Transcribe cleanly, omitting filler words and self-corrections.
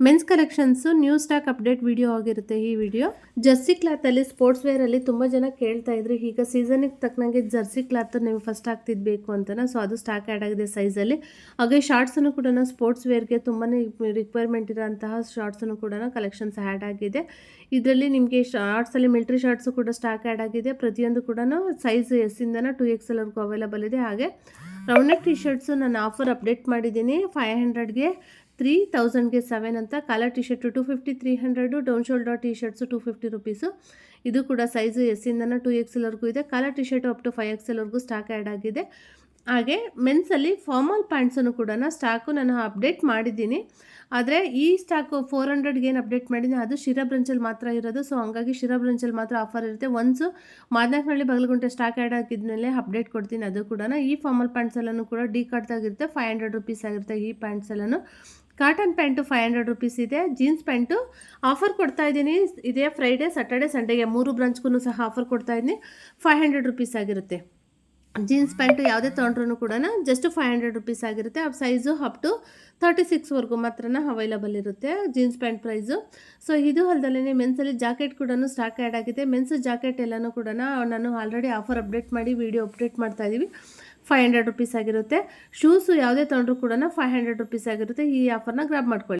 Men's collections new stock update video ಆಗಿರುತ್ತೆ ಈ video. Jersey ಕ್ಲಾತಲ್ಲಿ sports ವೇರಲ್ಲಿ ತುಂಬ ಜನ ಕೇಳ್ತಾ ಇದ್ರು, ಈಗ ಸೀಸನಿಗೆ ತಕ್ಕನಂಗೆ ಜರ್ಸಿ ಕ್ಲಾತ್ ನೀವು ಫಸ್ಟ್ ಹಾಕ್ತಿದ್ಬೇಕು ಅಂತನ. ಸೊ ಅದು ಸ್ಟಾಕ್ ಆ್ಯಡ್ ಆಗಿದೆ ಸೈಜಲ್ಲಿ. ಹಾಗೆ ಶಾರ್ಟ್ಸನ್ನು ಕೂಡ ಸ್ಪೋರ್ಟ್ಸ್ ವೇರ್ಗೆ ತುಂಬಾ ರಿಕ್ವೈರ್ಮೆಂಟ್ ಇರೋಂತಹ ಶಾರ್ಟ್ಸನ್ನು ಕೂಡ ಕಲೆಕ್ಷನ್ಸ್ ಆ್ಯಡ್ ಆಗಿದೆ. ಇದರಲ್ಲಿ ನಿಮಗೆ ಶಾರ್ಟ್ಸಲ್ಲಿ ಮಿಲ್ಟ್ರಿ ಶಾರ್ಟ್ಸು ಕೂಡ ಸ್ಟಾಕ್ ಆ್ಯಡ್ ಆಗಿದೆ. ಪ್ರತಿಯೊಂದು ಕೂಡ ಸೈಜ್ ಎಸ್ಸಿಂದನ 2XL ವರೆಗೂ ಅವೈಲಬಲ್ ಇದೆ. ಹಾಗೆ ರೌಂಡ್ ನೆಕ್ ಟಿ ಶರ್ಟ್ಸು ನಾನು ಆಫರ್ ಅಪ್ಡೇಟ್ ಮಾಡಿದ್ದೀನಿ. 500ಗೆ 3000ಗೆ 7 ಅಂತ. Collar T shirt 250 300, down shoulder T shirts 250 rupees. ಇದು ಕೂಡ ಸೈಜು ಎಸ್ಸಿಂದನ 2XL ವರೆಗೂ ಇದೆ. Collar T shirt up to 5XL ವರೆಗೂ ಸ್ಟಾಕ್ ಆ್ಯಡ್ ಆಗಿದೆ. ಹಾಗೆ ಮೆನ್ಸಲ್ಲಿ ಫಾರ್ಮಲ್ ಪ್ಯಾಂಟ್ಸನ್ನು ಕೂಡ ಸ್ಟಾಕು ನಾನು ಅಪ್ಡೇಟ್ ಮಾಡಿದ್ದೀನಿ. ಆದರೆ ಈ ಸ್ಟಾಕು 400ಗೆ ಏನು ಅಪ್ಡೇಟ್ ಮಾಡಿದ್ದೀನಿ ಅದು ಶಿರಾ ಬ್ರಂಚಲ್ಲಿ ಮಾತ್ರ ಇರೋದು. ಸೊ ಹಂಗಾಗಿ ಶಿರಾ ಬ್ರಂಚಲ್ಲಿ ಮಾತ್ರ ಆಫರ್ ಇರುತ್ತೆ. Once Madanayakanahalli Bagalagunte stock add ಆಗಿದ್ಮೇಲೆ ಅಪ್ಡೇಟ್ ಕೊಡ್ತೀನಿ. ಅದು ಕೂಡ ಈ ಫಾರ್ಮಲ್ ಪ್ಯಾಂಟ್ಸ್ ಎಲ್ಲನೂ ಕೂಡ ಡಿ ಕಾರ್ಡ್ದಾಗಿರುತ್ತೆ. 500 ರುಪೀಸ್ ಆಗಿರುತ್ತೆ ಈ ಪ್ಯಾಂಟ್ಸ್ ಎಲ್ಲನೂ. ಕಾಟನ್ ಪ್ಯಾಂಟು 500 ರುಪೀಸ್ ಇದೆ. ಜೀನ್ಸ್ ಪ್ಯಾಂಟು ಆಫರ್ ಕೊಡ್ತಾ ಇದ್ದೀನಿ. ಇದೇ ಫ್ರೈಡೇ, ಸ್ಯಾಟರ್ಡೆ, ಸಂಡೇಗೆ 3 ಬ್ರಾಂಚ್ಗೂ ಸಹ ಆಫರ್ ಕೊಡ್ತಾ ಇದ್ದೀನಿ. 500 ರುಪೀಸ್ ಆಗಿರುತ್ತೆ. ಜೀನ್ಸ್ ಪ್ಯಾಂಟು ಯಾವುದೇ ತೊಗೊಂಡ್ರೂ ಕೂಡ ಜಸ್ಟ್ 500 ರುಪೀಸ್ ಆಗಿರುತ್ತೆ. ಆ ಸೈಜು ಅಪ್ ಟು 36 ವರೆಗೂ ಮಾತ್ರ ಅವೈಲಬಲ್ ಇರುತ್ತೆ ಜೀನ್ಸ್ ಪ್ಯಾಂಟ್ ಪ್ರೈಸು. ಸೊ ಇದು ಅಲ್ಲದಲ್ಲೇ ಮೆನ್ಸಲ್ಲಿ ಜಾಕೆಟ್ ಕೂಡ ಸ್ಟಾಕ್ ಆ್ಯಡ್ ಆಗಿದೆ. ಮೆನ್ಸ್ ಜಾಕೆಟ್ ಎಲ್ಲನೂ ಕೂಡ ನಾನು ಆಲ್ರೆಡಿ ಆಫರ್ ಅಪ್ಡೇಟ್ ಮಾಡಿ ವಿಡಿಯೋ ಅಪ್ಡೇಟ್ ಮಾಡ್ತಾ ಇದ್ದೀವಿ. 500 ರುಪೀಸ್ ಆಗಿರುತ್ತೆ. ಶೂಸು ಯಾವುದೇ ತೊಗೊಂಡ್ರೂ ಕೂಡ 500 ರುಪೀಸ್ ಆಗಿರುತ್ತೆ. ಈ ಆಫರ್ನ ಗ್ರಾಬ್ ಮಾಡ್ಕೊಳ್ಳಿ.